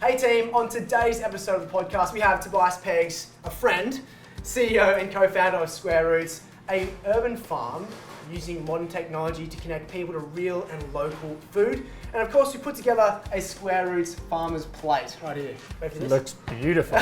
Hey team, on today's episode of the podcast, we have Tobias Peggs, a friend, CEO and co-founder of Square Roots, an urban farm using modern technology to connect people to real and local food. And of course, we put together a Square Roots farmer's plate right here. Ready for this? Looks beautiful.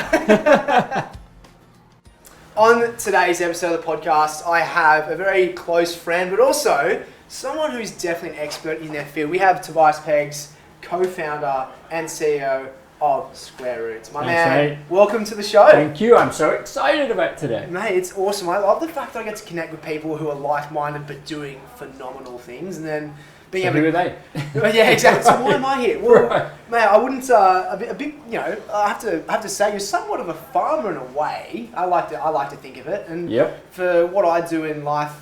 On today's episode of the podcast, I have a very close friend, but also someone who's definitely an expert in their field. We have Tobias Peggs, co-founder and CEO of Square Roots. My man, mate. Welcome to the show. Thank you. I'm so excited about today. Mate, it's awesome. I love the fact that I get to connect with people who are like-minded but doing phenomenal things, and then being able Who are to... they? Yeah, exactly. So why am I here? Well, Right. mate, I wouldn't. A big. You know, I have to say, you're somewhat of a farmer in a way. I like to think of it, and Yep. for what I do in life,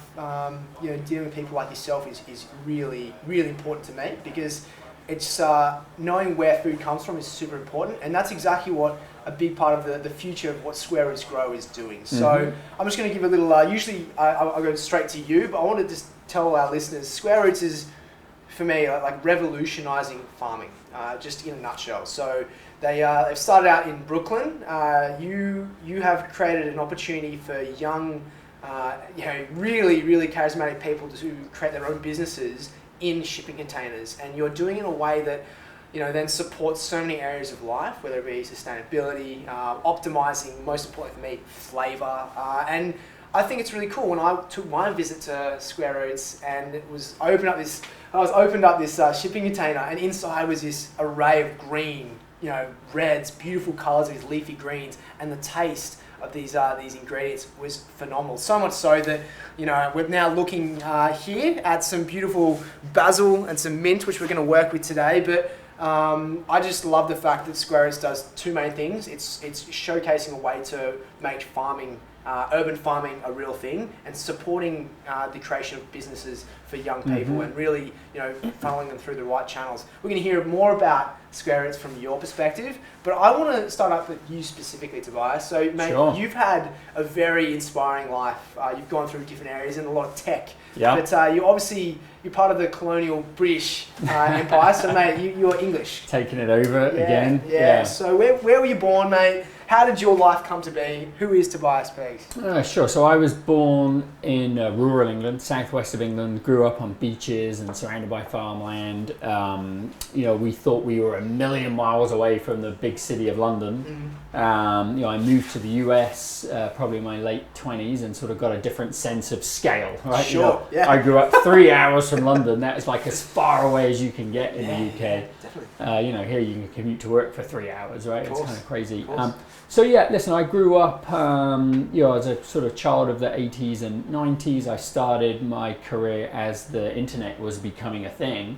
dealing with people like yourself is really, really important to me, because it's knowing where food comes from is super important, and that's exactly what a big part of the future of what Square Roots Grow is doing. So I'm just going to give a little. Usually I'll go straight to you, but I want to just tell our listeners, Square Roots is, for me, like revolutionising farming, just in a nutshell. So they've started out in Brooklyn. You have created an opportunity for young, really, really charismatic people to create their own businesses in shipping containers, and you're doing it in a way that then supports so many areas of life, whether it be sustainability, optimizing, most importantly for me, flavor, and I think it's really cool. When I took my visit to Square Roots, and I was opened up this shipping container, and inside was this array of green, reds, beautiful colors, these leafy greens, and the taste of these ingredients was phenomenal. So much so that we're now looking here at some beautiful basil and some mint, which we're going to work with today. But I just love the fact that Square Roots does two main things. It's showcasing a way to make urban farming a real thing, and supporting the creation of businesses for young people, and really funneling them through the right channels. We're going to hear more about Square Roots from your perspective, but I want to start up with you specifically, Tobias. So, mate, Sure. You've had a very inspiring life. You've gone through different areas and a lot of tech. Yeah. But you're part of the colonial British Empire, so mate, you're English. Taking it over again. Yeah. So where were you born, mate? How did your life come to be? Who is Tobias Peggs? Sure. So I was born in rural England, southwest of England. Grew up on beaches and surrounded by farmland. We thought we were a million miles away from the big city of London. I moved to the US probably in my late 20s and sort of got a different sense of scale. Right. Sure. Yeah. I grew up 3 hours from London. That is like as far away as you can get in the UK. Yeah, definitely. Here you can commute to work for 3 hours, right? It's kind of crazy. Listen, I grew up, as a sort of child of the 80s and 90s. I started my career as the internet was becoming a thing.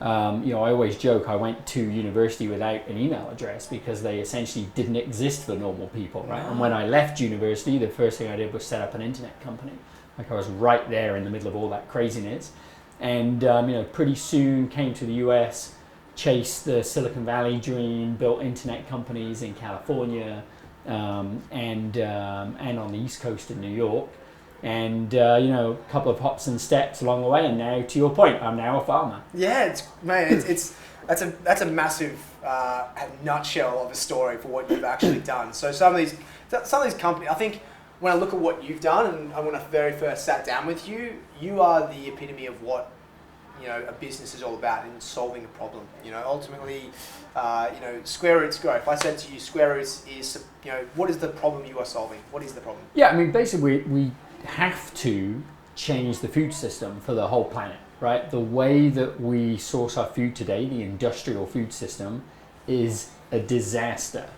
I always joke I went to university without an email address because they essentially didn't exist for normal people, right? And when I left university, the first thing I did was set up an internet company. Like I was right there in the middle of all that craziness. And, pretty soon came to the US, chased the Silicon Valley dream, built internet companies in California, and on the East Coast in New York, and a couple of hops and steps along the way, and now, to your point, I'm now a farmer. Yeah, that's a massive nutshell of a story for what you've actually done. So some of these companies, I think, when I look at what you've done, and when I very first sat down with you, you are the epitome of what a business is all about, in solving a problem. Ultimately, Square Roots Grow. If I said to you, Square Roots is, what is the problem you are solving? What is the problem? Yeah, I mean, basically, we have to change the food system for the whole planet, right? The way that we source our food today, the industrial food system, is a disaster.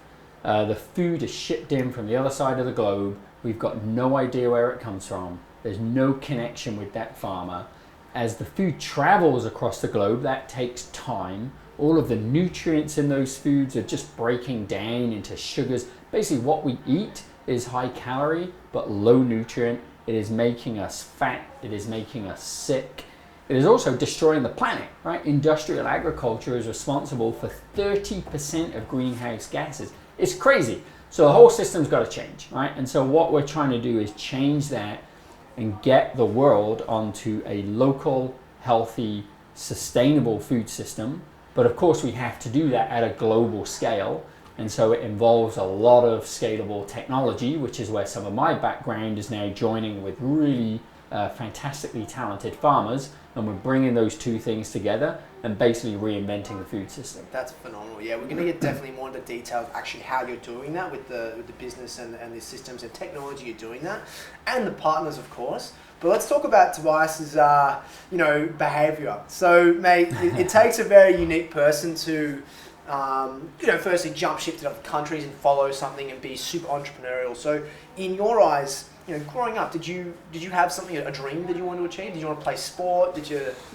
The food is shipped in from the other side of the globe. We've got no idea where it comes from. There's no connection with that farmer. As the food travels across the globe, that takes time. All of the nutrients in those foods are just breaking down into sugars. Basically, what we eat is high calorie, but low nutrient. It is making us fat. It is making us sick. It is also destroying the planet, right? Industrial agriculture is responsible for 30% of greenhouse gases. It's crazy. So the whole system's got to change, right? And so what we're trying to do is change that and get the world onto a local, healthy, sustainable food system But of course, we have to do that at a global scale. And so it involves a lot of scalable technology, which is where some of my background is now joining with really fantastically talented farmers. And we're bringing those two things together and basically reinventing the food system. That's phenomenal. Yeah, we're going to get definitely more into details actually how you're doing that with the business and the systems and technology you're doing that, and the partners, of course. But let's talk about Tobias's, behaviour. So, mate, it takes a very unique person to, firstly jump ship to other countries and follow something and be super entrepreneurial. So, in your eyes, growing up, did you have something, a dream that you wanted to achieve? Did you want to play sport?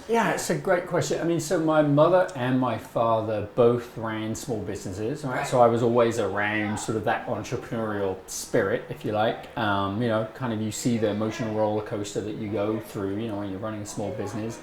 Yeah, it's a great question. I mean, so my mother and my father both ran small businesses, right? So I was always around sort of that entrepreneurial spirit, if you like. Kind of you see the emotional roller coaster that you go through, when you're running a small business.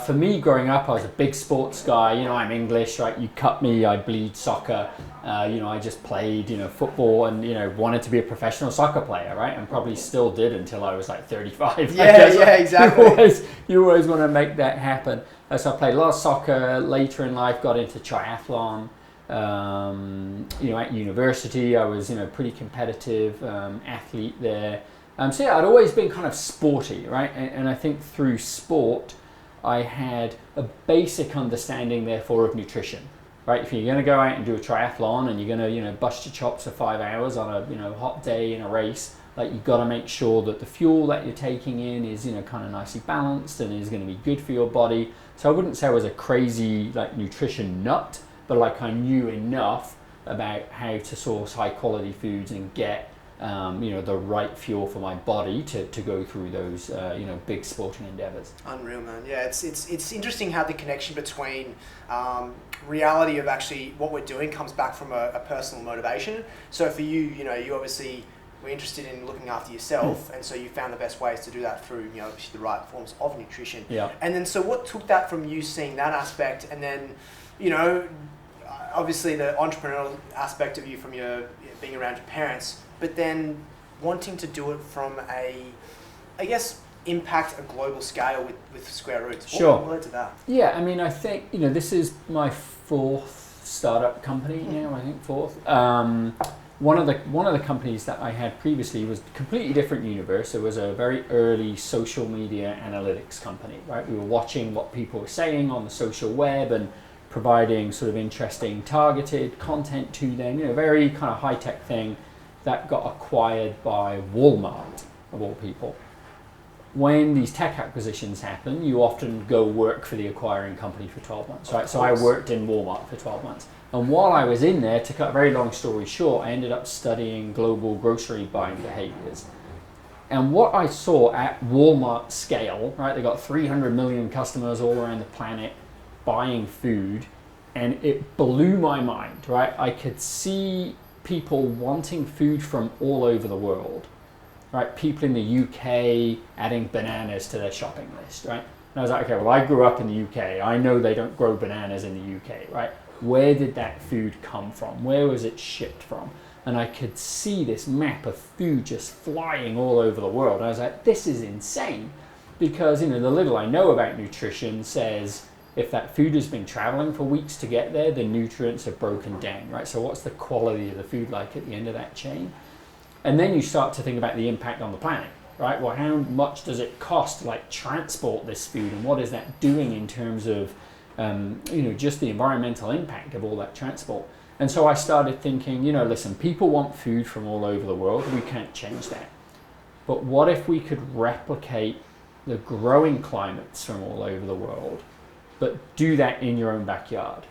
For me, growing up, I was a big sports guy. I'm English, right? You cut me, I bleed soccer. I just played, football and, wanted to be a professional soccer player, right? And probably still did until I was like 35. Yeah, exactly. You always want to make that happen. So I played a lot of soccer. Later in life, got into triathlon. At university, I was, pretty competitive athlete there. I'd always been kind of sporty, right? And I think through sport, I had a basic understanding, therefore, of nutrition, right? If you're going to go out and do a triathlon and you're going to, bust your chops for 5 hours on a, hot day in a race, like you've got to make sure that the fuel that you're taking in is, kind of nicely balanced and is going to be good for your body. So I wouldn't say I was a crazy nutrition nut, but I knew enough about how to source high quality foods and get the right fuel for my body to go through those big sporting endeavors. Unreal, man. Yeah, it's interesting how the connection between reality of actually what we're doing comes back from a personal motivation. So for you, you obviously were interested in looking after yourself, and so you found the best ways to do that through obviously the right forms of nutrition. Yeah. And then so what took that from you seeing that aspect, and then obviously the entrepreneurial aspect of you from your being around your parents, but then wanting to do it from impact a global scale with Square Roots. Sure. What led to that? Yeah, I mean, I think, this is my fourth startup company now, I think fourth. One of the companies that I had previously was a completely different universe. It was a very early social media analytics company, right? We were watching what people were saying on the social web and providing sort of interesting targeted content to them, very kind of high-tech thing that got acquired by Walmart, of all people. When these tech acquisitions happen, you often go work for the acquiring company for 12 months, right? So I worked in Walmart for 12 months. And while I was in there, to cut a very long story short, I ended up studying global grocery buying behaviors. And what I saw at Walmart scale, right, they got 300 million customers all around the planet buying food, and it blew my mind, right? I could see people wanting food from all over the world, right? People in the UK adding bananas to their shopping list, right? And I was like, okay, well, I grew up in the UK. I know they don't grow bananas in the UK, right? Where did that food come from? Where was it shipped from? And I could see this map of food just flying all over the world. I was like, this is insane. Because, the little I know about nutrition says, if that food has been traveling for weeks to get there, the nutrients are broken down, right? So what's the quality of the food like at the end of that chain? And then you start to think about the impact on the planet, right? Well, how much does it cost to transport this food, and what is that doing in terms of, just the environmental impact of all that transport? And so I started thinking, listen, people want food from all over the world. We can't change that. But what if we could replicate the growing climates from all over the world, but do that in your own backyard?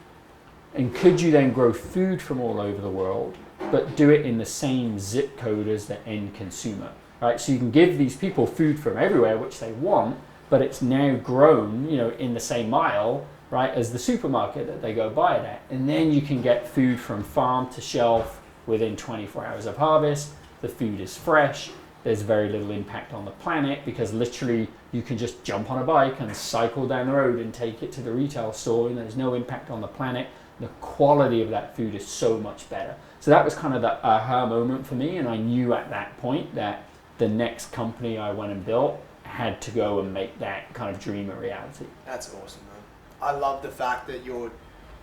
And could you then grow food from all over the world, but do it in the same zip code as the end consumer, right? So you can give these people food from everywhere, which they want, but it's now grown, in the same mile, right, as the supermarket that they go buy it at. And then you can get food from farm to shelf within 24 hours of harvest. The food is fresh. There's very little impact on the planet, because literally you can just jump on a bike and cycle down the road and take it to the retail store, and there's no impact on the planet. The quality of that food is so much better. So that was kind of the aha moment for me, and I knew at that point that the next company I went and built had to go and make that kind of dream a reality. That's awesome, man. I love the fact that you're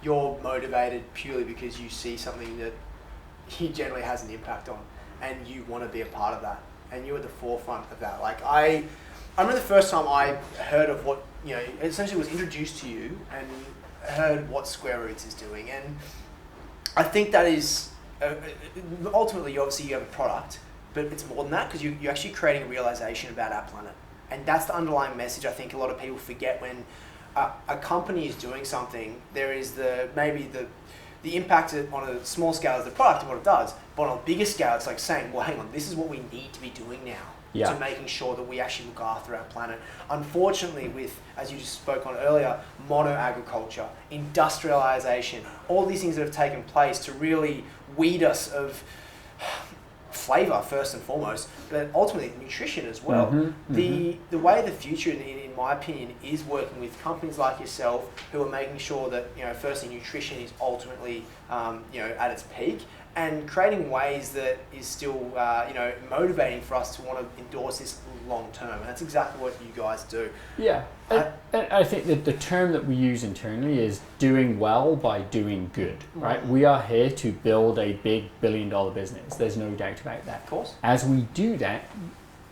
you're motivated purely because you see something that he generally has an impact on, and you want to be a part of that, and you're at the forefront of that. Like I remember the first time I heard of what, essentially was introduced to you and heard what Square Roots is doing, and I think that is ultimately, obviously you have a product, but it's more than that, because you're actually creating a realization about our planet, and that's the underlying message I think a lot of people forget when a company is doing something. There is maybe the impact on a small scale is the product and what it does, but on a bigger scale, it's like saying, well, hang on, this is what we need to be doing now to making sure that we actually look after our planet. Unfortunately, with, as you just spoke on earlier, mono-agriculture, industrialization, all these things that have taken place to really weed us of flavor first and foremost, but ultimately nutrition as well. The way of the future, in my opinion, is working with companies like yourself who are making sure that, firstly, nutrition is ultimately at its peak, and creating ways that is still motivating for us to want to endorse this long term. And that's exactly what you guys do. Yeah. I think that the term that we use internally is doing well by doing good, right? We are here to build a big billion-dollar business. There's no doubt about that. Of course. As we do that,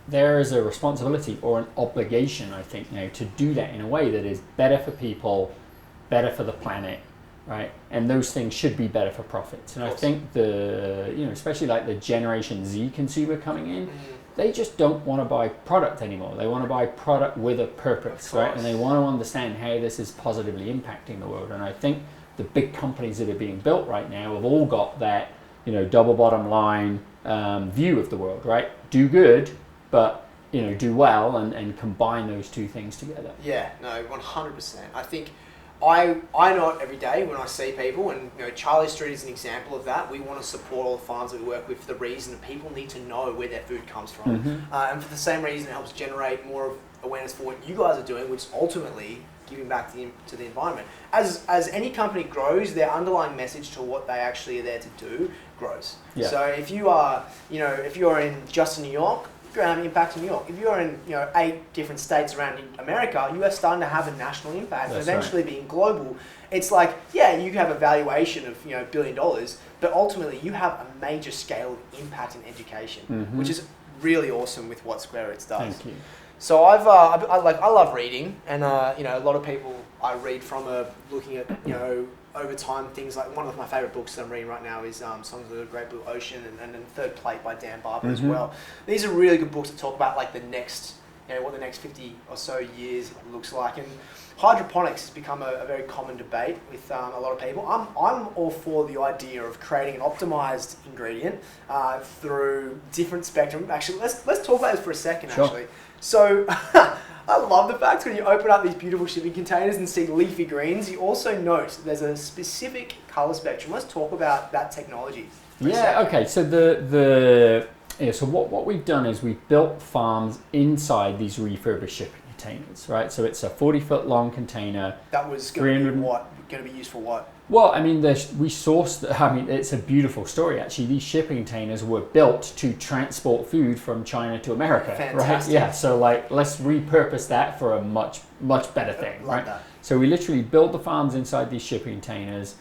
there is a responsibility or an obligation, I think, to do that in a way that is better for people, better for the planet, right? And those things should be better for profits. And I think especially like the Generation Z consumer coming in, they just don't want to buy product anymore. They want to buy product with a purpose, right? And they want to understand how this is positively impacting the world. And I think the big companies that are being built right now have all got that, double bottom line view of the world, right? Do good, but do well, and combine those two things together. Yeah, no, 100%. I think I know it every day when I see people, and Charlie Street is an example of that. We want to support all the farms that we work with for the reason that people need to know where their food comes from, and for the same reason it helps generate more awareness for what you guys are doing, which is ultimately giving back to the environment. As any company grows, their underlying message to what they actually are there to do grows. Yeah. So if you are, if you're in just New York, you're going to have an impact in New York. If you're in 8 different states around America, you are starting to have a national impact. That's and eventually right. Being global, it's like, yeah, you have a valuation of $1 billion, but ultimately you have a major scale of impact in education, which is really awesome with what Square Roots does. Thank you. So I love reading, and a lot of people I read from are looking at over time things like, one of my favorite books that I'm reading right now is Songs of the Great Blue Ocean, and then Third Plate by Dan Barber as well. These are really good books that talk about like the next, what the next 50 or so years looks like. And hydroponics has become a very common debate with a lot of people. I'm all for the idea of creating an optimized ingredient through different spectrum. Actually, let's talk about this for a second. Sure. Actually, so I love the fact when you open up these beautiful shipping containers and see leafy greens, you also note there's a specific color spectrum. Let's talk about that technology. Yeah. Okay. So so what we've done is we've built farms inside these refurbished shipping containers, right? So it's a 40-foot long container. That was going to be used for what? Well, I mean, we sourced. I mean, it's a beautiful story actually. These shipping containers were built to transport food from China to America, Fantastic. Right? Yeah. So let's repurpose that for a much better thing, Love right? That. So we literally build the farms inside these shipping containers.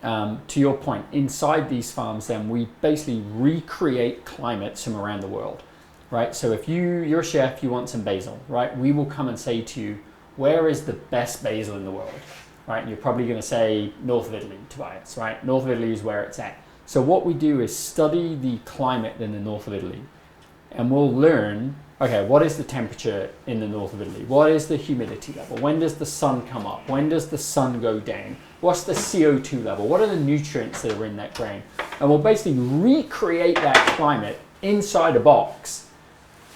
To your point, inside these farms, then we basically recreate climates from around the world, right? So if you're a chef, you want some basil, right? We will come and say to you, where is the best basil in the world? Right, and you're probably going to say north of Italy, Tobias, right? North of Italy is where it's at. So what we do is study the climate in the north of Italy, and we'll learn, okay, what is the temperature in the north of Italy? What is the humidity level? When does the sun come up? When does the sun go down? What's the CO2 level? What are the nutrients that are in that ground? And we'll basically recreate that climate inside a box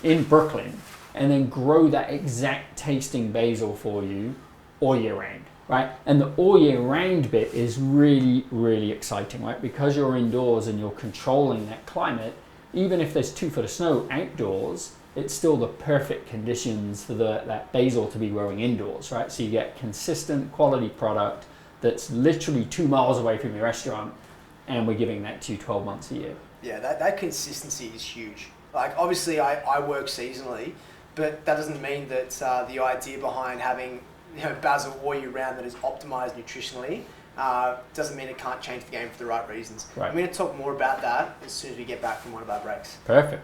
in Brooklyn, and then grow that exact tasting basil for you all year round. Right, and the all year round bit is really, really exciting, right? Because you're indoors and you're controlling that climate, even if there's 2 foot of snow outdoors, it's still the perfect conditions for that basil to be growing indoors, right? So you get consistent quality product that's literally 2 miles away from your restaurant, and we're giving that to you 12 months a year. Yeah, that consistency is huge. Like, obviously I work seasonally, but that doesn't mean that the idea behind having basil all year round that is optimized nutritionally doesn't mean it can't change the game for the right reasons. Right. I'm going to talk more about that as soon as we get back from one of our breaks. Perfect.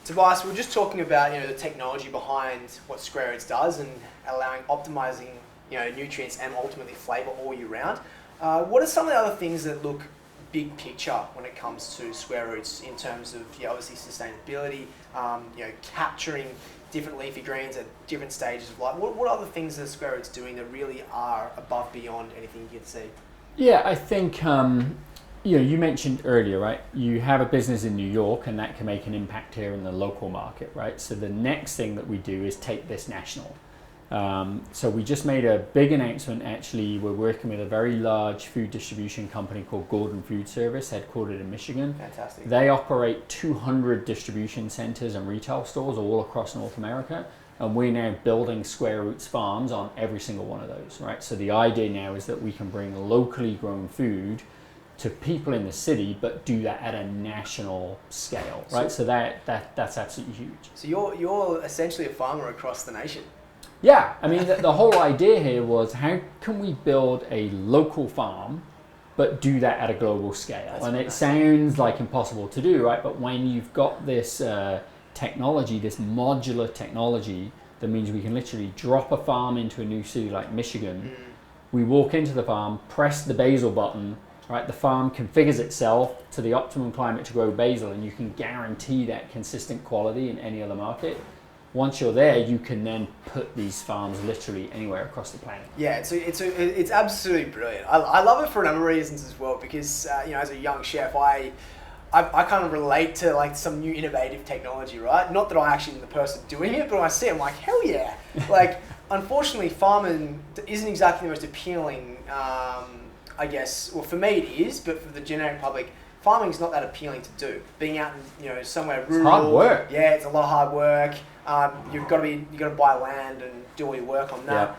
Tobias, we're just talking about the technology behind what Square Roots does and allowing optimizing nutrients and ultimately flavor all year round. What are some of the other things that look big picture when it comes to Square Roots in terms of obviously sustainability, capturing different leafy greens at different stages of life? What are the things that Square Roots doing that really are above beyond anything you can see? Yeah, I think you mentioned earlier, right? You have a business in New York, and that can make an impact here in the local market, right? So the next thing that we do is take this national. So we just made a big announcement. Actually, we're working with a very large food distribution company called Gordon Food Service, headquartered in Michigan. Fantastic. They operate 200 distribution centers and retail stores all across North America. And we're now building Square Roots farms on every single one of those, right? So the idea now is that we can bring locally grown food to people in the city, but do that at a national scale, right? So that's absolutely huge. So you're essentially a farmer across the nation. Yeah, I mean, the whole idea here was how can we build a local farm, but do that at a global scale? And it sounds like impossible to do, right? But when you've got this technology, this modular technology, that means we can literally drop a farm into a new city like Michigan. We walk into the farm, press the basil button, right? The farm configures itself to the optimum climate to grow basil, and you can guarantee that consistent quality in any other market. Once you're there, you can then put these farms literally anywhere across the planet. Yeah, it's absolutely brilliant. I love it for a number of reasons as well, because as a young chef, I kind of relate to like some new innovative technology, right? Not that I actually am the person doing it, but when I see it, I'm like, hell yeah! Like, unfortunately, farming isn't exactly the most appealing. I guess, well, for me it is, but for the generic public, farming is not that appealing to do. Being out in somewhere rural, it's hard work. Yeah, it's a lot of hard work. You've got to buy land and do all your work on that. Yeah.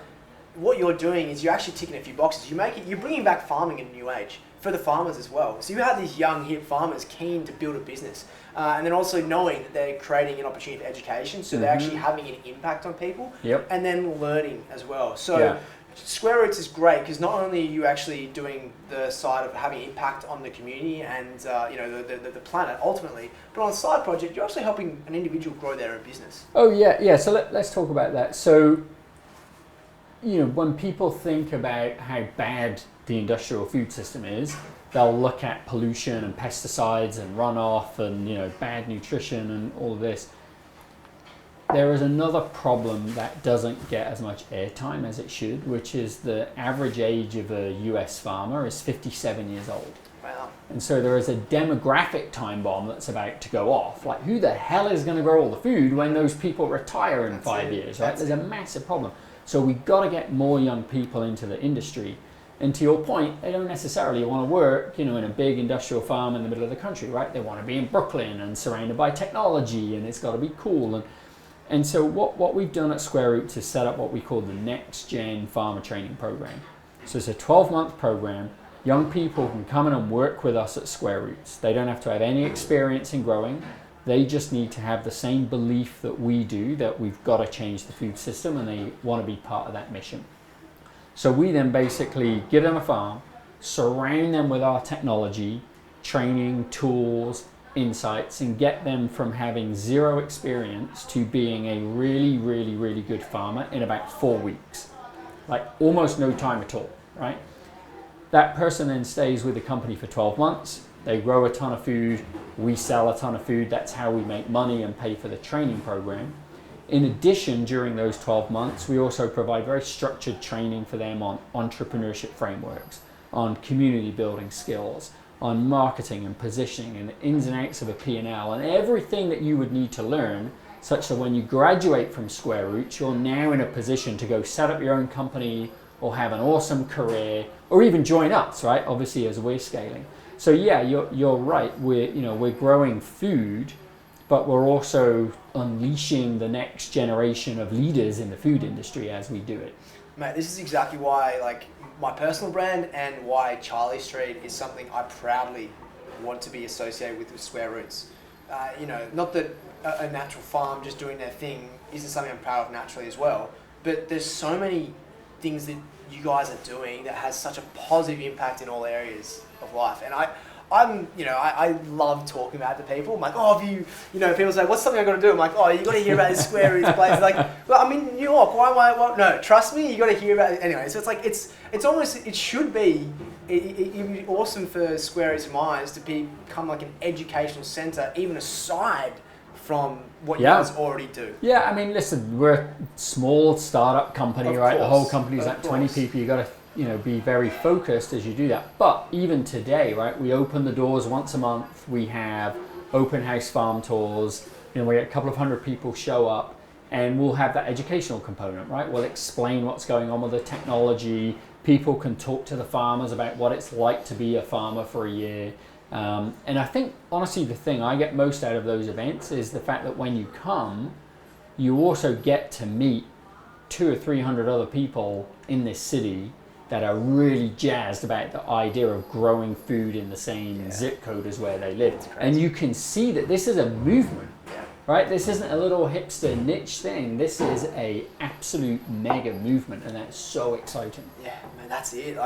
What you're doing is you're actually ticking a few boxes. You're bringing back farming in a new age for the farmers as well. So you have these young hip farmers keen to build a business, and then also knowing that they're creating an opportunity for education. So they're actually having an impact on people, and then learning as well. So. Square Roots is great because not only are you actually doing the side of having impact on the community and the planet ultimately, but on a side project you're also helping an individual grow their own business. Oh yeah. So let's talk about that. So when people think about how bad the industrial food system is, they'll look at pollution and pesticides and runoff and bad nutrition and all of this. There is another problem that doesn't get as much airtime as it should, which is the average age of a US farmer is 57 years old. Wow. And so there is a demographic time bomb that's about to go off. Like, who the hell is going to grow all the food when those people retire in 5 years, right? There's a massive problem. So we've got to get more young people into the industry. And to your point, they don't necessarily want to work, in a big industrial farm in the middle of the country, right? They want to be in Brooklyn and surrounded by technology, and it's got to be cool. And so what we've done at Square Roots is set up what we call the Next Gen Farmer Training Program. So it's a 12-month program. Young people can come in and work with us at Square Roots. They don't have to have any experience in growing. They just need to have the same belief that we do, that we've got to change the food system, and they want to be part of that mission. So we then basically give them a farm, surround them with our technology, training, tools, insights, and get them from having zero experience to being a really, really, really good farmer in about 4 weeks. Like almost no time at all, right? That person then stays with the company for 12 months. They grow a ton of food. We sell a ton of food. That's how we make money and pay for the training program. In addition, during those 12 months, we also provide very structured training for them on entrepreneurship frameworks, on community building skills, on marketing and positioning and the ins and outs of a P&L and everything that you would need to learn, such that when you graduate from Square Roots, you're now in a position to go set up your own company or have an awesome career or even join us, right? Obviously, as we're scaling. So yeah, you're right. We're growing food, but we're also unleashing the next generation of leaders in the food industry as we do it. Mate, this is exactly why, my personal brand and why Charlie Street is something I proudly want to be associated with Square Roots. Not that a natural farm just doing their thing isn't something I'm proud of naturally as well, but there's so many things that you guys are doing that has such a positive impact in all areas of life. And I love talking about it to people. I'm like, oh, people say, what's something I got to do? I'm like, oh, you got to hear about this square roots place. Like, well, I'm in New York. Why am I? No, trust me, you got to hear about it anyway. So it's like it's almost, it should be. It would be awesome for Square Roots Minds to become like an educational centre, even aside from what you guys already do. Yeah, I mean, listen, we're a small startup company, right? The whole company's like 20 people. You got to, be very focused as you do that. But even today, right, we open the doors once a month. We have open house farm tours. We get a couple of hundred people show up, and we'll have that educational component, right? We'll explain what's going on with the technology. People can talk to the farmers about what it's like to be a farmer for a year. And I think, honestly, the thing I get most out of those events is the fact that when you come, you also get to meet 200 or 300 other people in this city that are really jazzed about the idea of growing food in the same zip code as where they live. And you can see that this is a movement, right? This isn't a little hipster niche thing. This is a absolute mega movement, and that's so exciting. Yeah, man, that's it.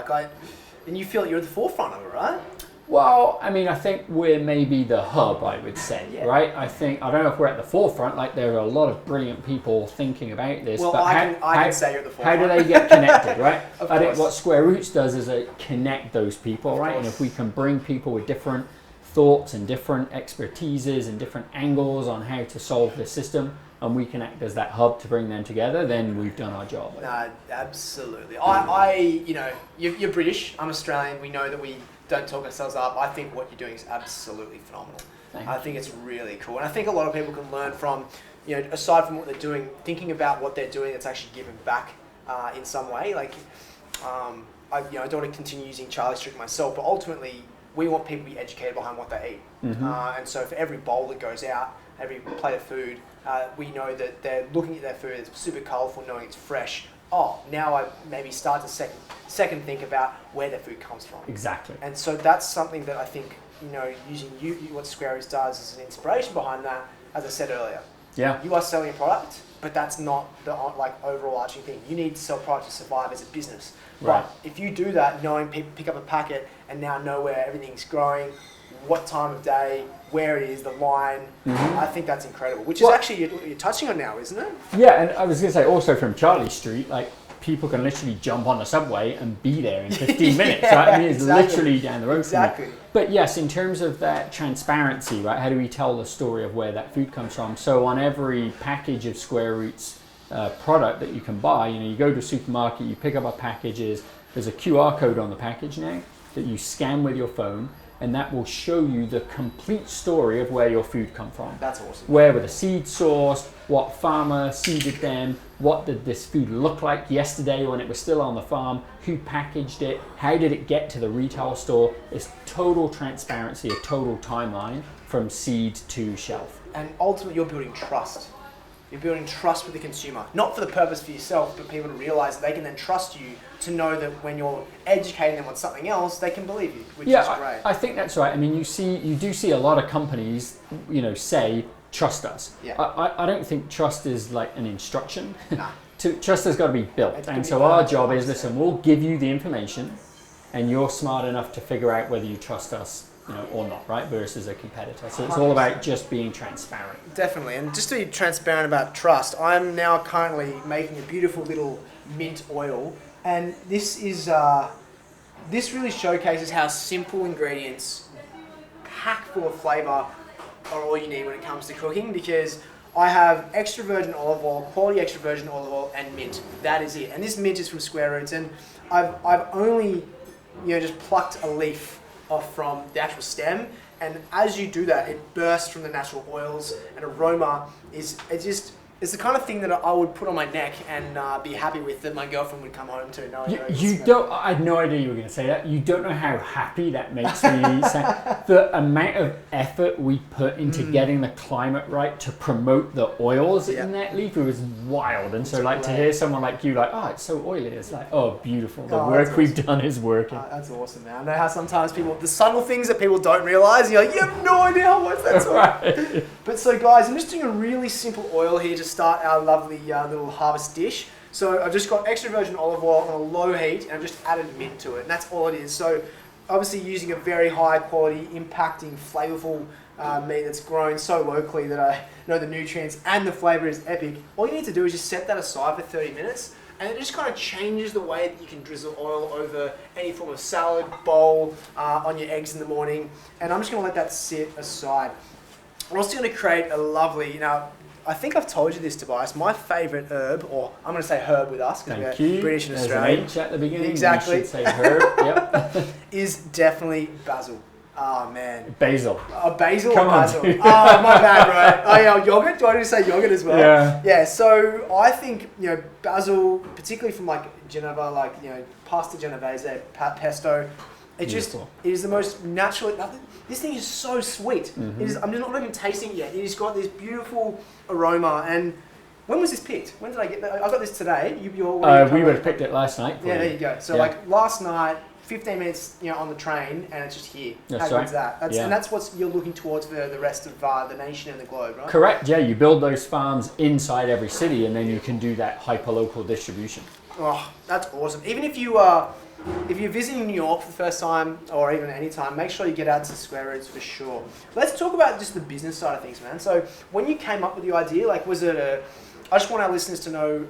And you feel like you're at the forefront of it, right? Well, I mean, I think we're maybe the hub, I would say, right? I don't know if we're at the forefront, like there are a lot of brilliant people thinking about this. Well, but I can say you're at the forefront. How do they get connected, right? I think what Square Roots does is connect those people, right? And if we can bring people with different thoughts and different expertises and different angles on how to solve the system, and we can act as that hub to bring them together, then we've done our job. No, absolutely. You're British, I'm Australian, we know that we don't talk ourselves up. I think what you're doing is absolutely phenomenal. I think it's really cool. And I think a lot of people can learn from, aside from what they're doing, thinking about what they're doing that's actually giving back in some way. Like, I don't want to continue using Charlie Strick myself, but ultimately we want people to be educated behind what they eat. Mm-hmm. And so for every bowl that goes out, every plate of food, we know that they're looking at their food, it's super colourful, knowing it's fresh. Oh, now I maybe start to second think about where their food comes from. Exactly. And so that's something that I think, using what Square Roots does is an inspiration behind that, as I said earlier. Yeah. You are selling a product, but that's not the overall arching thing. You need to sell product to survive as a business. Right. But if you do that, knowing people pick up a packet and now know where everything's growing, what time of day, where it is, the line, I think that's incredible. Which is actually you're touching on now, isn't it? Yeah, and I was going to say also from Charlie Street, people can literally jump on the subway and be there in 15 minutes, right? I mean, it's literally down the road. Exactly. But yes, in terms of that transparency, right? How do we tell the story of where that food comes from? So on every package of Square Roots product that you can buy, you go to a supermarket, you pick up a package, there's a QR code on the package now that you scan with your phone, and that will show you the complete story of where your food come from. That's awesome. Where were the seeds sourced? What farmer seeded them? What did this food look like yesterday when it was still on the farm? Who packaged it? How did it get to the retail store? It's total transparency, a total timeline from seed to shelf. And ultimately, you're building trust. You're building trust with the consumer, not for the purpose for yourself, but people to realize that they can then trust you to know that when you're educating them on something else, they can believe you, which is great. I think that's right. I mean, you do see a lot of companies, say, trust us. Yeah. I don't think trust is like an instruction. Nah. Trust has got to be built. And so our job is, listen, we'll give you the information and you're smart enough to figure out whether you trust us or not, right? Versus a competitor. So it's all about just being transparent. Definitely. And just to be transparent about trust, I'm now currently making a beautiful little mint oil. And this is, this really showcases how simple ingredients, packed full of flavor, are all you need when it comes to cooking, because I have extra virgin olive oil, quality extra virgin olive oil, and mint. That is it. And this mint is from Square Roots, and I've only just plucked a leaf off from the actual stem, and as you do that, it bursts from the natural oils, and aroma it's the kind of thing that I would put on my neck and be happy with, that my girlfriend would come home to. I had no idea you were going to say that. You don't know how happy that makes me. The amount of effort we put into getting the climate right to promote the oils in that leaf, it was wild. And so to hear someone like you it's so oily, it's like, oh, beautiful. The work we've done is working. That's awesome, man. I know how sometimes the subtle things that people don't realize, you're like, you have no idea how much that's right. But so guys, I'm just doing a really simple oil here to start our lovely little harvest dish. So I've just got extra virgin olive oil on a low heat, and I've just added mint to it, and that's all it is. So obviously using a very high quality, impacting, flavorful meat that's grown so locally that I know the nutrients and the flavor is epic. All you need to do is just set that aside for 30 minutes, and it just kind of changes the way that you can drizzle oil over any form of salad, bowl, on your eggs in the morning. And I'm just going to let that sit aside. I'm also going to create a lovely, I think I've told you this, Tobias, my favourite herb, or I'm going to say herb with us, because we're British and Australian. There's an H at the beginning. Exactly. You should say herb, yep. Is definitely basil. Oh, man. Basil. Basil Come or on, basil? dude. Oh, my bad, right? Oh, yeah, yogurt? Do I need to say yogurt as well? Yeah. Yeah, so I think, basil, particularly from Geneva, pasta genovese, pesto, it is the most natural. This thing is so sweet. Mm-hmm. It is, I'm just not even tasting it yet. It's got this beautiful aroma. And when was this picked? When did I get that? I got this today. We would have picked it last night. Yeah, there you go. So last night, 15 minutes, on the train, and it's just here. That's How good's right. that? And that's what you're looking towards for the rest of the nation and the globe, right? Correct. Yeah, you build those farms inside every city, and then you can do that hyper-local distribution. Oh, that's awesome. Even if you're visiting New York for the first time, or even any time, make sure you get out to Square Roots for sure. Let's talk about just the business side of things, man. So when you came up with the idea, was it I just want our listeners to know,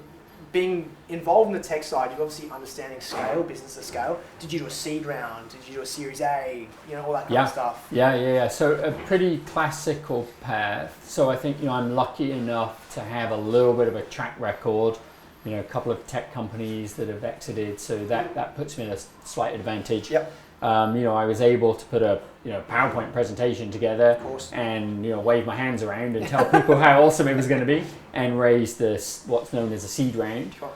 being involved in the tech side, you're obviously understanding scale, business at scale. Did you do a seed round? Did you do a Series A? All that kind of stuff. Yeah. So a pretty classical path. So I think, I'm lucky enough to have a little bit of a track record. A couple of tech companies that have exited, so that puts me at a slight advantage. Yep. I was able to put a PowerPoint presentation together, of course, and wave my hands around and tell people how awesome it was going to be, and raise this what's known as a seed round. Sure.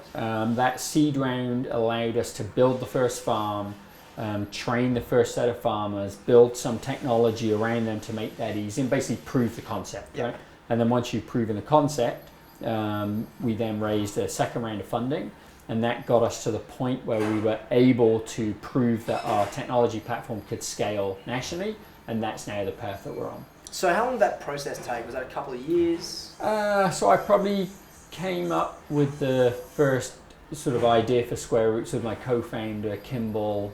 That seed round allowed us to build the first farm, train the first set of farmers, build some technology around them to make that easy, and basically prove the concept. Yep. Right? And then once you've proven the concept, we then raised a second round of funding, and that got us to the point where we were able to prove that our technology platform could scale nationally, and that's now the path that we're on. So how long did that process take? Was that a couple of years? So I probably came up with the first sort of idea for Square Roots with my co-founder Kimble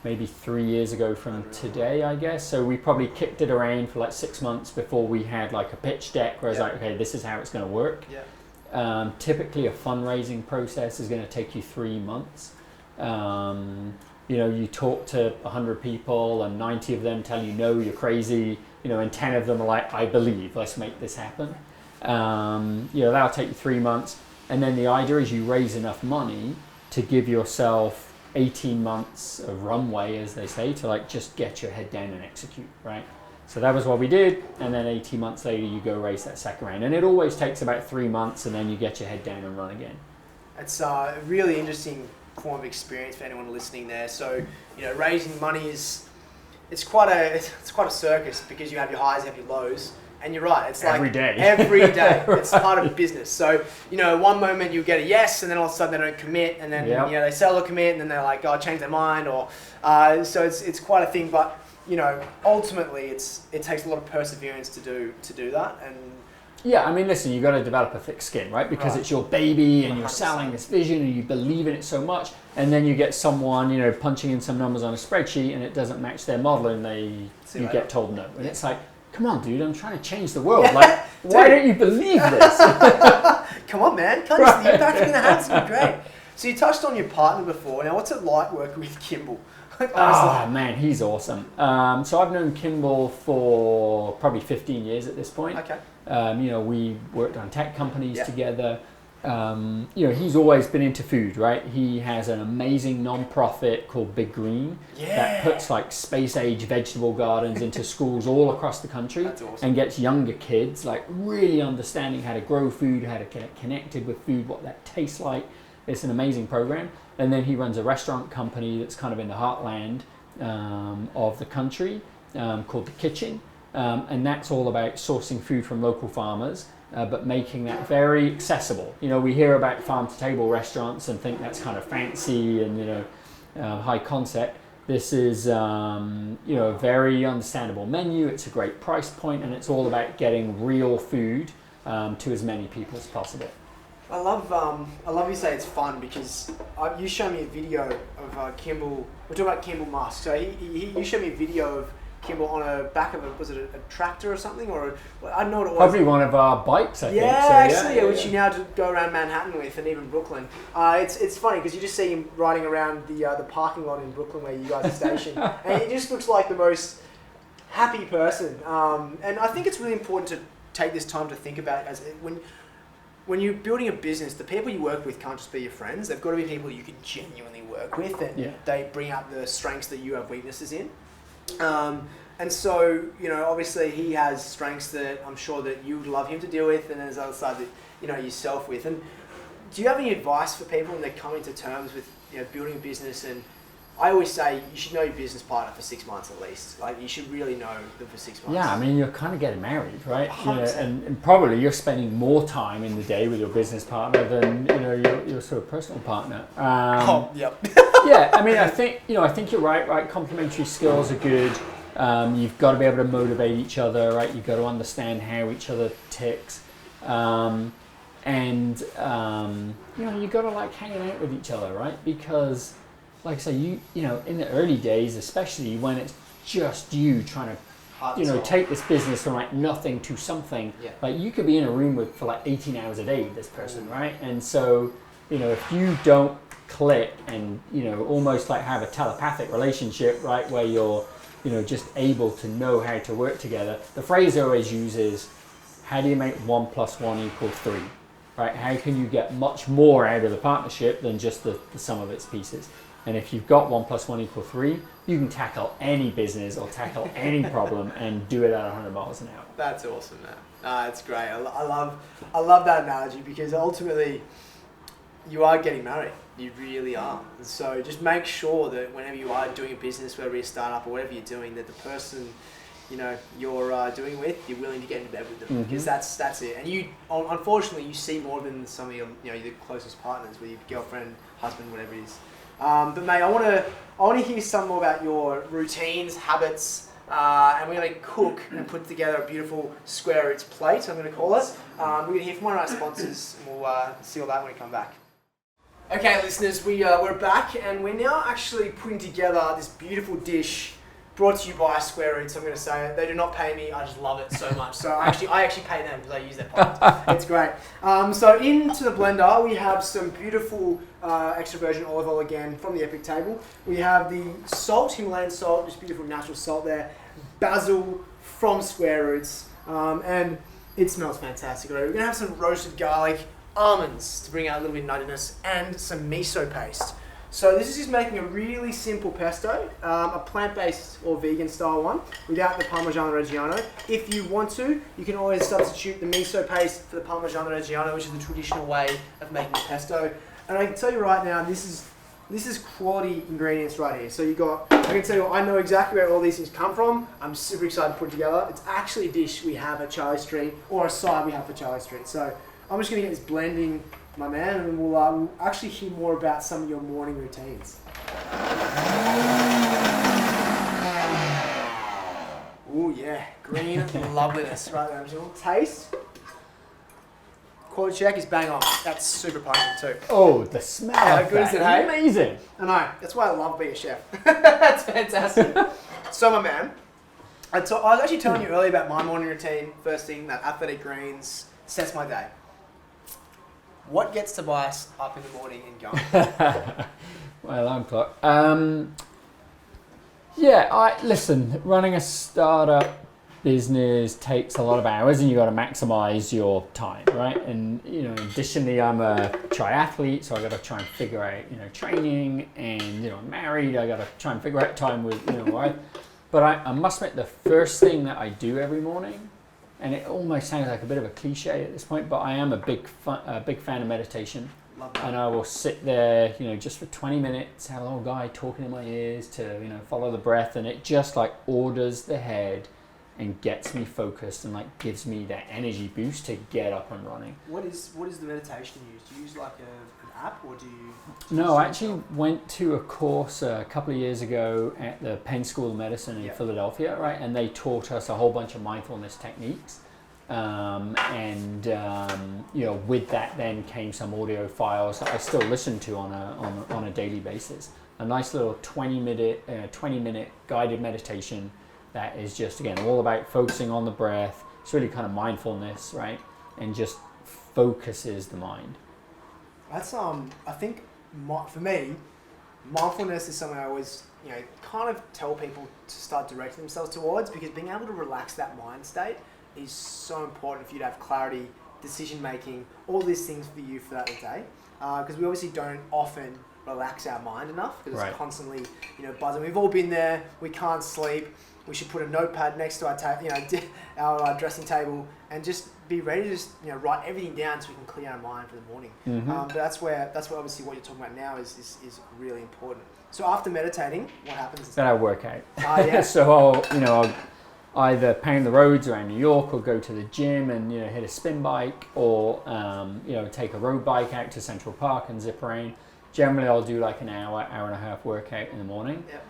maybe 3 years ago from today, I guess. So we probably kicked it around for 6 months before we had a pitch deck where I was okay, this is how it's going to work. Yeah. Typically a fundraising process is going to take you 3 months. You talk to 100 people and 90 of them tell you, no, you're crazy, and 10 of them are like, I believe, let's make this happen. That'll take you 3 months. And then the idea is you raise enough money to give yourself 18 months of runway, as they say, to just get your head down and execute, right? So that was what we did, and then 18 months later you go raise that second round. And it always takes about 3 months, and then you get your head down and run again. It's a really interesting form of experience for anyone listening there. So, raising money it's quite a circus, because you have your highs, you have your lows. And you're right, it's every day. Every day. It's part of business. So, one moment you get a yes, and then all of a sudden they don't commit, and then they sell or commit, and then they're like, oh, change their mind, or so it's quite a thing. But ultimately, it takes a lot of perseverance to do that. And yeah, listen, you've got to develop a thick skin, right? Because it's your baby, and you're selling this vision, and you believe in it so much, and then you get someone, punching in some numbers on a spreadsheet, and it doesn't match their model, and you get told no, and it's like, come on, dude, I'm trying to change the world. Why don't you believe this? Come on, man. Can't you see the impact you're going to have? It's going to be great. So you touched on your partner before. Now, what's it like working with Kimble? Man, he's awesome. So I've known Kimble for probably 15 years at this point. Okay. We worked on tech companies together. He's always been into food, right? He has an amazing non-profit called Big Green that puts space age vegetable gardens into schools all across the country. That's awesome. And gets younger kids really understanding how to grow food, how to get connected with food, what that tastes like. It's an amazing program. And then he runs a restaurant company that's kind of in the heartland of the country called The Kitchen. And that's all about sourcing food from local farmers, but making that very accessible. We hear about farm-to-table restaurants and think that's kind of fancy and, high concept. This is, a very understandable menu. It's a great price point, and it's all about getting real food to as many people as possible. I love you say it's fun because you showed me a video of Kimble. We're talking about Kimble Musk. So you showed me a video of Kimble on a back of was it a tractor or something, or I don't know what it was. Probably one of our bikes, I think. Yeah, which you now go around Manhattan with, and even Brooklyn. It's funny because you just see him riding around the parking lot in Brooklyn where you guys are stationed, and he just looks like the most happy person. And I think it's really important to take this time to think about when you're building a business, the people you work with can't just be your friends. They've got to be people you can genuinely work with, and they bring out the strengths that you have weaknesses in. And so, obviously he has strengths that I'm sure that you would love him to deal with, and there's other side that, yourself with. And do you have any advice for people when they're coming to terms with, building a business? And I always say you should know your business partner for 6 months at least. Like, you should really know them for 6 months. Yeah, I mean, you're kind of getting married, right? And probably you're spending more time in the day with your business partner than your sort of personal partner. Yep. Yeah, I mean, I think you're right. Right, complementary skills are good. You've got to be able to motivate each other, right? You've got to understand how each other ticks, and you've got to like hanging out with each other, right? Because, like I say, you in the early days, especially when it's just you trying to take this business from like nothing to something. Yeah. Like you could be in a room for like 18 hours a day with this person, right? And so, if you don't click and, almost like have a telepathic relationship, right? Where you're, just able to know how to work together. The phrase I always use is, how do you make 1 + 1 = 3? Right? How can you get much more out of the partnership than just the sum of its pieces? And if you've got 1 + 1 = 3, you can tackle any business or tackle any problem and do it at 100 miles an hour. That's awesome, man. It's great. I love that analogy because ultimately you are getting married. You really are. And so just make sure that whenever you are doing a business, whether it's a startup or whatever you're doing, that the person you're doing with, you're willing to get into bed with them, because that's it. And you, unfortunately, you see more than some of your your closest partners, with your girlfriend, husband, whatever it is. But mate, I want to hear some more about your routines, habits, and we're going to cook and put together a beautiful square roots plate, I'm going to call it. We're going to hear from one of our sponsors, and we'll see all that when we come back. Okay, listeners, we're back, and we're now actually putting together this beautiful dish brought to you by Square Roots. I'm going to say it. They do not pay me. I just love it so much. So I actually pay them because I use their product. It's great. So into the blender, we have some beautiful extra virgin olive oil again from the Epic table. We have the salt, Himalayan salt, just beautiful natural salt there. Basil from Square Roots, and it smells fantastic. We're going to have some roasted garlic, almonds to bring out a little bit of nuttiness, and some miso paste. So this is just making a really simple pesto, a plant-based or vegan style one, without the Parmigiano Reggiano. If you want to, you can always substitute the miso paste for the Parmigiano Reggiano, which is the traditional way of making a pesto. And I can tell you right now, this is quality ingredients right here. So I can tell you, I know exactly where all these things come from. I'm super excited to put it together. It's actually a dish we have at Charlie Street, or a side we have for Charlie Street. So I'm just going to get this blending, my man, and we'll actually hear more about some of your morning routines. Oh yeah, green loveliness right there. I'm just going to taste. Quality check is bang on. That's super pungent too. Oh, the smell. How good is it, hey? Amazing. I know. That's why I love being a chef. That's fantastic. So, my man, I was actually telling you earlier about my morning routine. First thing, that athletic greens sets my day. What gets Tobias up in the morning and going? My alarm clock. Listen, running a startup business takes a lot of hours, and you got to maximize your time, right? And additionally, I'm a triathlete, so I got to try and figure out training, and I'm married. I got to try and figure out time with wife. But I must admit, the first thing that I do every morning, and it almost sounds like a bit of a cliche at this point, but I am a big fan of meditation. Love that. And I will sit there, just for 20 minutes, have a little guy talking in my ears to, follow the breath, and it just like orders the head and gets me focused and like gives me that energy boost to get up and running. What is the meditation you use? Do you use like an app, or do you? No, I actually went to a course a couple of years ago at the Penn School of Medicine in Philadelphia, right? And they taught us a whole bunch of mindfulness techniques. With that then came some audio files that I still listen to on a daily basis. A nice little 20-minute guided meditation that is just, again, all about focusing on the breath. It's really kind of mindfulness, right? And just focuses the mind. That's I think for me, mindfulness is something I always kind of tell people to start directing themselves towards, because being able to relax that mind state is so important for you to have clarity, decision making, all these things for you for that day. Because we obviously don't often relax our mind enough, because it's constantly buzzing. We've all been there. We can't sleep. We should put a notepad next to our dressing table and just be ready to just write everything down so we can clear our mind for the morning. But that's where obviously what you're talking about now is really important. So after meditating, what happens? Then I work out. Yeah. So I'll either pound the roads around New York, or go to the gym and hit a spin bike, or take a road bike out to Central Park and zip around. Generally, I'll do like an hour and a half workout in the morning. Yep.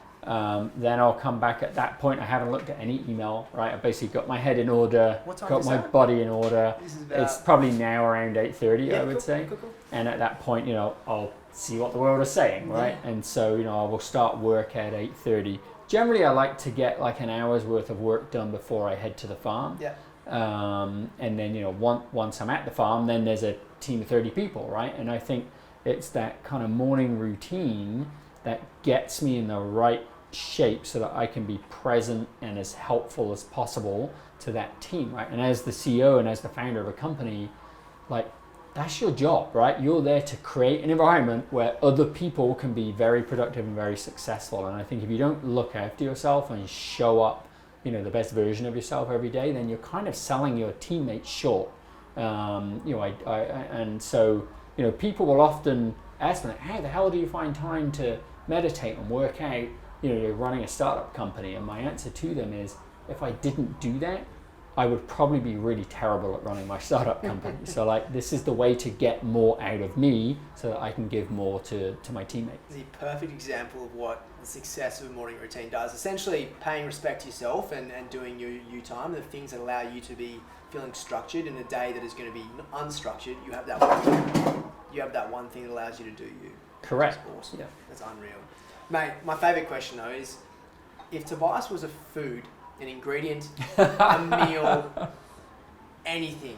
Then I'll come back at that point. I haven't looked at any email, right? I've basically got my head in order, got my body in order. It's probably now around 8:30, I would say. Cool. And at that point, I'll see what the world is saying, right? Yeah. And so, I will start work at 8:30. Generally, I like to get like an hour's worth of work done before I head to the farm. Yeah. And then, once I'm at the farm, then there's a team of 30 people, right? And I think it's that kind of morning routine that gets me in the right shape so that I can be present and as helpful as possible to that team, right? And as the CEO and as the founder of a company, like, that's your job, right? You're there to create an environment where other people can be very productive and very successful. And I think if you don't look after yourself and show up, the best version of yourself every day, then you're kind of selling your teammates short. And so people will often ask me, how the hell do you find time to meditate and work out? You're running a startup company. And my answer to them is, if I didn't do that, I would probably be really terrible at running my startup company. So this is the way to get more out of me so that I can give more to my teammates. The perfect example of what the success of a morning routine does. Essentially paying respect to yourself and doing your you time, the things that allow you to be feeling structured in a day that is going to be unstructured. You have that one thing that allows you to do you. Correct. That's awesome. Yeah. That's unreal. Mate, my favourite question though is, if Tobias was a food, an ingredient, a meal, anything,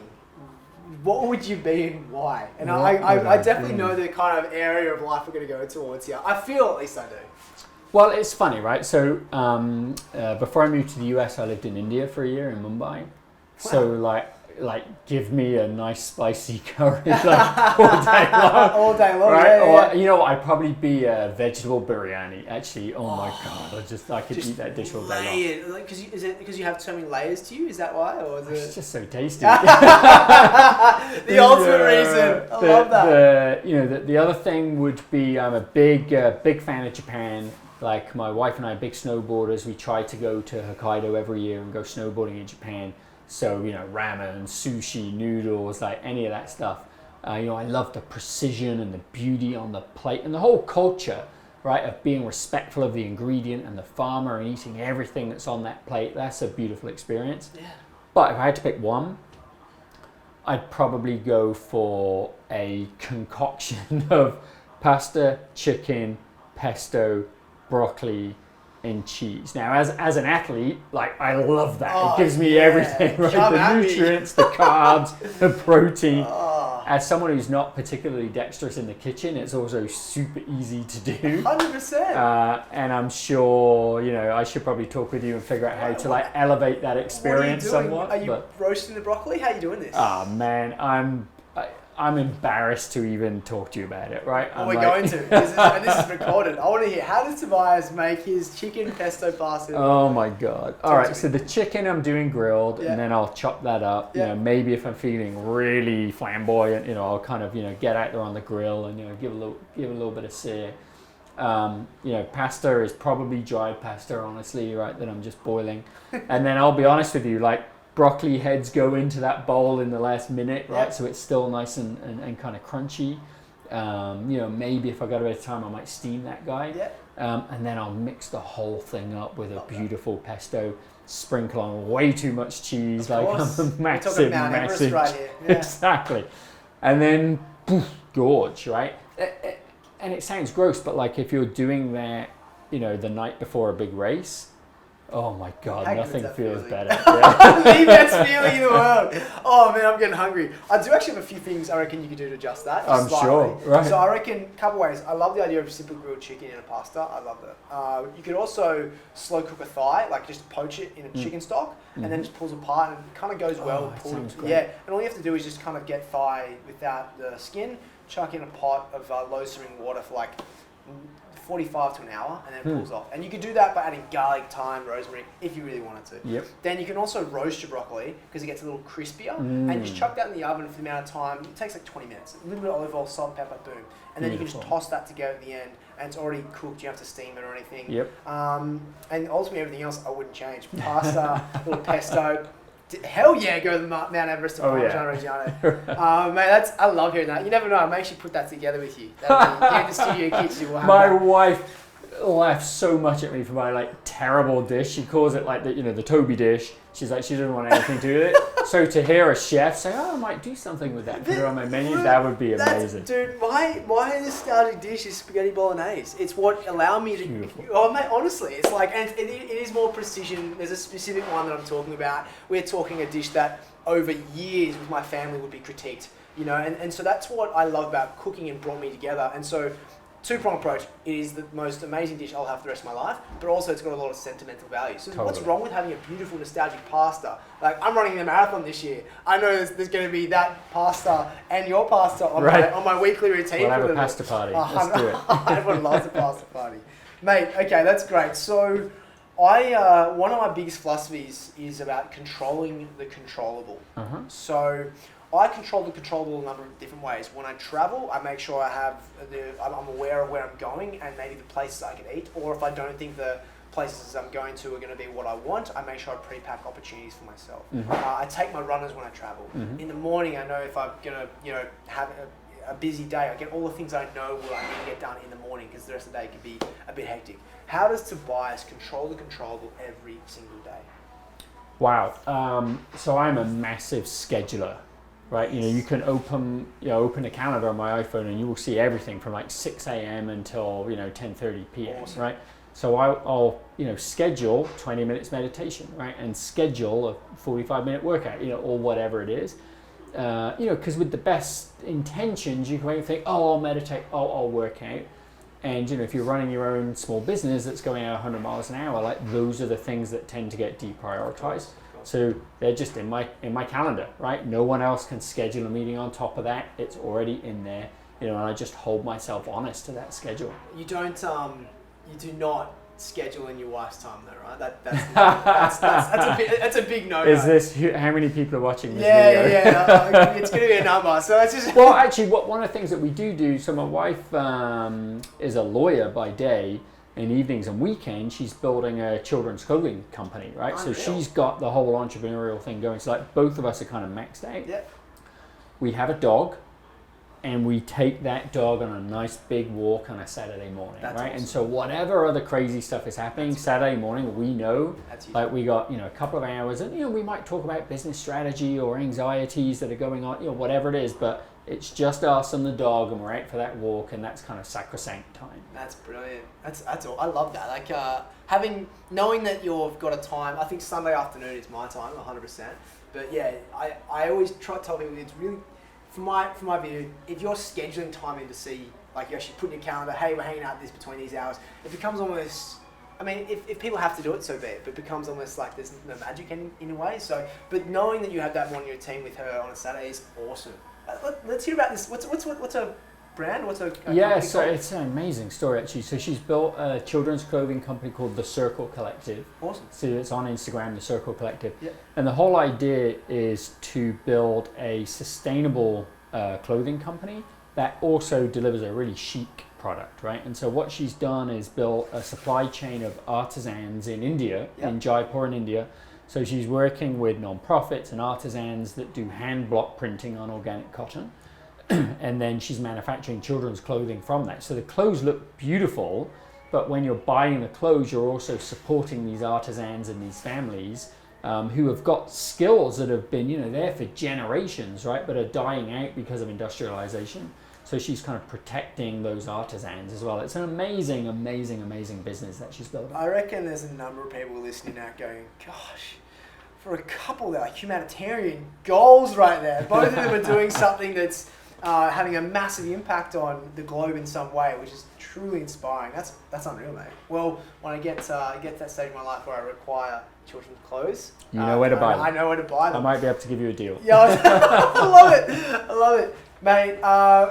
what would you be and why? And I definitely know the kind of area of life we're going to go towards here. I feel, at least I do. Well, it's funny, right? So before I moved to the US, I lived in India for a year in Mumbai. Wow. So give me a nice spicy curry all day long. All day long, right? Yeah. Or I'd probably be a vegetable biryani. Actually, my god, I could eat that dish all day long. Is it because you have so many layers to you? Is that why, or is it's just so tasty? The ultimate reason. I love that. The other thing would be, I'm a big fan of Japan. Like, my wife and I are big snowboarders. We try to go to Hokkaido every year and go snowboarding in Japan. So, ramen, sushi, noodles, like any of that stuff. I love the precision and the beauty on the plate and the whole culture, right, of being respectful of the ingredient and the farmer and eating everything that's on that plate. That's a beautiful experience. Yeah. But if I had to pick one, I'd probably go for a concoction of pasta, chicken, pesto, broccoli, and cheese. Now, as an athlete, I love that. It gives me everything, right? The nutrients, the carbs, the protein. As someone who's not particularly dexterous in the kitchen, it's also super easy to do. 100%. And I'm sure, I should probably talk with you and figure out how to elevate that experience somewhat. Are you roasting the broccoli? How are you doing this? Oh man, I'm embarrassed to even talk to you about it, right? Well, we're going to. This is recorded. I want to hear, how does Tobias make his chicken pesto pasta? Oh my God. All right, so the chicken I'm doing grilled, and then I'll chop that up. Maybe if I'm feeling really flamboyant, I'll kind of, get out there on the grill and, give a little bit of sear. Pasta is probably dried pasta, honestly, right, that I'm just boiling. And then I'll be honest with you, broccoli heads go into that bowl in the last minute, right? So it's still nice and kind of crunchy. Maybe if I got a bit of time, I might steam that guy. Yeah. And then I'll mix the whole thing up with a beautiful pesto, sprinkle on way too much cheese, like I'm a massive. Right here. Yeah. Exactly. And then gorge, right? And it sounds gross, but like if you're doing that, the night before a big race, oh my God, nothing feels better. Yeah. The best feeling in the world. Oh man, I'm getting hungry. I do actually have a few things I reckon you could do to adjust that. I'm sure. Right. So I reckon a couple ways. I love the idea of simple grilled chicken in a pasta. I love that. You could also slow cook a thigh, like just poach it in a chicken stock, and then just pulls apart and it kind of goes well. Sounds great. Yeah, and all you have to do is just kind of get thigh without the skin, chuck in a pot of low simmering water for like 45 to an hour, and then it pulls off. And you could do that by adding garlic, thyme, rosemary, if you really wanted to. Yep. Then you can also roast your broccoli because it gets a little crispier, and just chuck that in the oven for the amount of time. It takes like 20 minutes. A little bit of olive oil, salt, pepper, boom. And then you can just toss that together at the end, and it's already cooked. You don't have to steam it or anything. Yep. And ultimately everything else I wouldn't change. Pasta, little pesto. Hell yeah, go to the Mount Everest of Parmigiano Reggiano. Mate, I love hearing that. You never know, I may actually put that together with you. In the studio kitchen, we'll have my that. wife laughs so much at me for my like terrible dish. She calls it like the Toby dish. She's like, she doesn't want anything to do with it. So to hear a chef say, I might do something with that, put it on my menu, that would be amazing. Dude, my nostalgic dish is spaghetti bolognese. It's what allowed me to... Beautiful. Oh, mate, honestly, it's like... And it is more precision. There's a specific one that I'm talking about. We're talking a dish that over years with my family would be critiqued, and so that's what I love about cooking and brought me together. And so... two-pronged approach. It is the most amazing dish I'll have for the rest of my life, but also it's got a lot of sentimental value. So What's wrong with having a beautiful nostalgic pasta? Like, I'm running the marathon this year. I know there's going to be that pasta and your pasta on my weekly routine. We'll have a pasta party. Let's do it. Everyone loves a pasta party. Mate, okay, that's great. So one of my biggest philosophies is about controlling the controllable. So I control the controllable a number of different ways. When I travel, I make sure I'm aware of where I'm going and maybe the places I can eat. Or if I don't think the places I'm going to are going to be what I want, I make sure I pre-pack opportunities for myself. I take my runners when I travel. In the morning, I know if I'm going to have a busy day, I get all the things I know what I need to get done in the morning because the rest of the day can be a bit hectic. How does Tobias control the controllable every single day? Wow. So I'm a massive scheduler. Right, you can open a calendar on my iPhone and you will see everything from like 6 a.m. until 10:30 p.m. Awesome. Right, so I'll schedule 20 minutes meditation, right, and schedule a 45-minute workout, or whatever it is, because with the best intentions you can think, I'll meditate, I'll work out, and if you're running your own small business that's going at 100 miles an hour, like those are the things that tend to get deprioritized. So they're just in my calendar, right? No one else can schedule a meeting on top of that. It's already in there, and I just hold myself honest to that schedule. You don't, you do not schedule in your wife's time though, right? That's a big no. Is this how many people are watching this video? Yeah. It's going to be a number. So it's just. Well, actually, one of the things that we do. So my wife is a lawyer by day. In evenings and weekends, she's building a children's clothing company, right? Unreal. So she's got the whole entrepreneurial thing going. So like both of us are kind of maxed out. Yeah. We have a dog, and we take that dog on a nice big walk on a Saturday morning, That's right? awesome. And so whatever other crazy stuff is happening Saturday morning, we know, like we got a couple of hours, and we might talk about business strategy or anxieties that are going on, whatever it is, but it's just us and the dog, and we're out for that walk, and that's kind of sacrosanct time. That's brilliant. That's all. I love that. Like knowing that you've got a time. I think Sunday afternoon is my time, 100%. But yeah, I always try to tell people it's really, from my view, if you're scheduling time in to see, like you actually put in your calendar, hey, we're hanging out between these hours. It becomes almost. I mean, if people have to do it, so be it. But it becomes almost like there's no magic in a way. So, but knowing that you have that morning routine with her on a Saturday is awesome. Let's hear about this. What's a brand? What's a yeah? So called? It's an amazing story actually. So she's built a children's clothing company called The Circle Collective. Awesome. So it's on Instagram, The Circle Collective. Yep. And the whole idea is to build a sustainable clothing company that also delivers a really chic product, right? And so what she's done is built a supply chain of artisans in India, in Jaipur in India. So she's working with non-profits and artisans that do hand block printing on organic cotton. and then she's manufacturing children's clothing from that. So the clothes look beautiful, but when you're buying the clothes, you're also supporting these artisans and these families who have got skills that have been, there for generations, right? But are dying out because of industrialization. So she's kind of protecting those artisans as well. It's an amazing, amazing, amazing business that she's building. I reckon there's a number of people listening out going, gosh, for a couple that are humanitarian goals right there. Both of them are doing something that's having a massive impact on the globe in some way, which is truly inspiring. That's unreal, mate. Well, when I get to that stage in my life where I require children's clothes, you know where to buy them. I know where to buy them. I might be able to give you a deal. Yeah, I love it. Mate,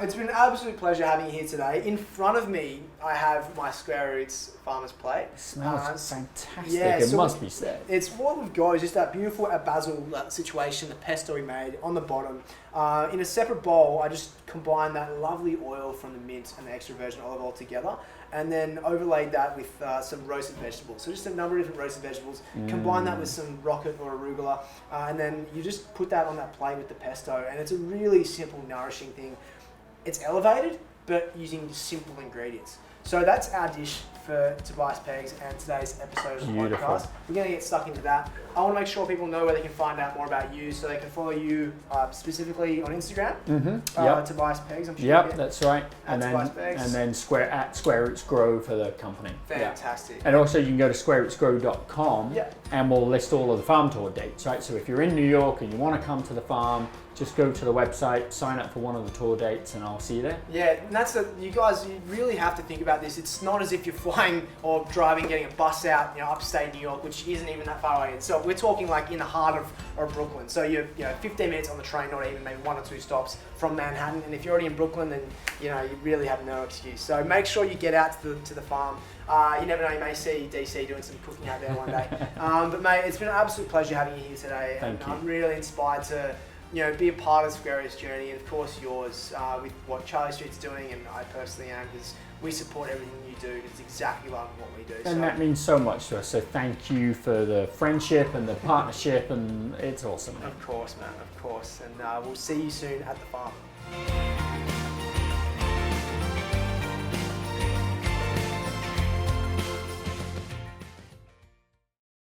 it's been an absolute pleasure having you here today. In front of me, I have my Square Roots Farmer's Plate. It smells fantastic, yeah, it must be said. It's what we've got is just that beautiful basil situation, the pesto we made on the bottom. In a separate bowl, I just combined that lovely oil from the mint and the extra virgin olive oil together, and then overlaid that with some roasted vegetables. So just a number of different roasted vegetables. Combine that with some rocket or arugula, and then you just put that on that plate with the pesto, and it's a really simple, nourishing thing. It's elevated, but using simple ingredients. So that's our dish for Tobias Pegs and today's episode of the podcast. We're going to get stuck into that. I want to make sure people know where they can find out more about you, so they can follow you specifically on Instagram. Tobias Pegs, I'm sure. Yep, that's right. And then Square Roots Grow for the company. Fantastic. And also you can go to squarerootsgrow.com and we'll list all of the farm tour dates, right? So if you're in New York and you want to come to the farm, just go to the website, sign up for one of the tour dates, and I'll see you there. Yeah, and you guys, you really have to think about this. It's not as if you're flying or driving, getting a bus out, upstate New York, which isn't even that far away. So we're talking like in the heart of Brooklyn. So you're 15 minutes on the train, not even, maybe 1 or 2 stops from Manhattan. And if you're already in Brooklyn, then you really have no excuse. So make sure you get out to the farm. You never know, you may see DC doing some cooking out there one day. But mate, it's been an absolute pleasure having you here today. Thank you. I'm really inspired to be a part of Square Roots' journey, and of course yours, with what Charlie Street's doing, and I personally am, because we support everything you do. It's exactly like what we do. And that means so much to us. So thank you for the friendship and the partnership, and it's awesome. Of course, man, of course. And we'll see you soon at the farm.